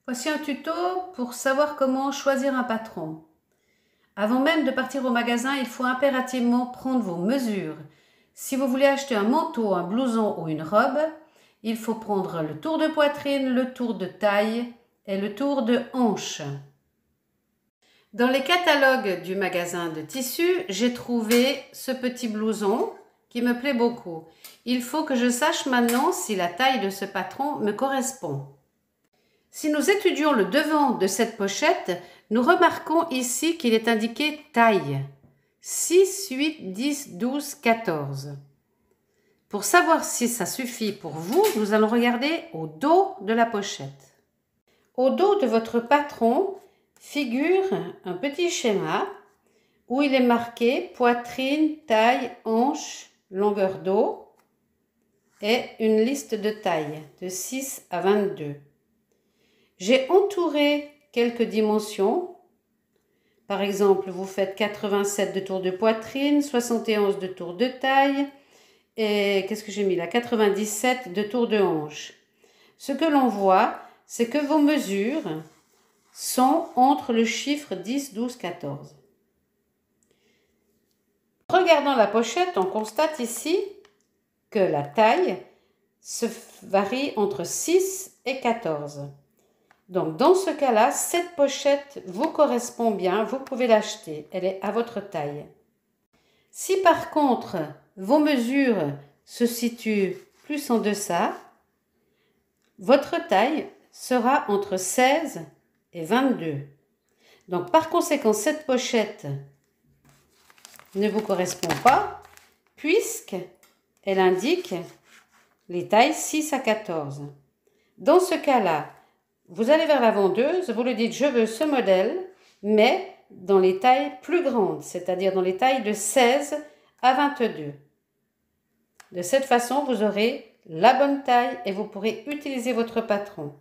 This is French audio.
Voici un tuto pour savoir comment choisir un patron. Avant même de partir au magasin, il faut impérativement prendre vos mesures. Si vous voulez acheter un manteau, un blouson ou une robe, il faut prendre le tour de poitrine, le tour de taille et le tour de hanche. Dans les catalogues du magasin de tissus, j'ai trouvé ce petit blouson qui me plaît beaucoup. Il faut que je sache maintenant si la taille de ce patron me correspond. Si nous étudions le devant de cette pochette, nous remarquons ici qu'il est indiqué taille 6, 8, 10, 12, 14. Pour savoir si ça suffit pour vous, nous allons regarder au dos de la pochette. Au dos de votre patron figure un petit schéma où il est marqué poitrine, taille, hanche, longueur dos et une liste de tailles de 6 à 22. J'ai entouré quelques dimensions. Par exemple, vous faites 87 de tour de poitrine, 71 de tour de taille et qu'est-ce que j'ai mis là, 97 de tour de hanche. Ce que l'on voit, c'est que vos mesures sont entre le chiffre 10, 12, 14. Regardant la pochette, on constate ici que la taille se varie entre 6 et 14. Donc, dans ce cas-là, cette pochette vous correspond bien, vous pouvez l'acheter, elle est à votre taille. Si par contre, vos mesures se situent plus en deçà, votre taille sera entre 16 et 22. Donc, par conséquent, cette pochette ne vous correspond pas, puisqu'elle indique les tailles 6 à 14. Dans ce cas-là, vous allez vers la vendeuse, vous lui dites « je veux ce modèle », mais dans les tailles plus grandes, c'est-à-dire dans les tailles de 16 à 22. De cette façon, vous aurez la bonne taille et vous pourrez utiliser votre patron.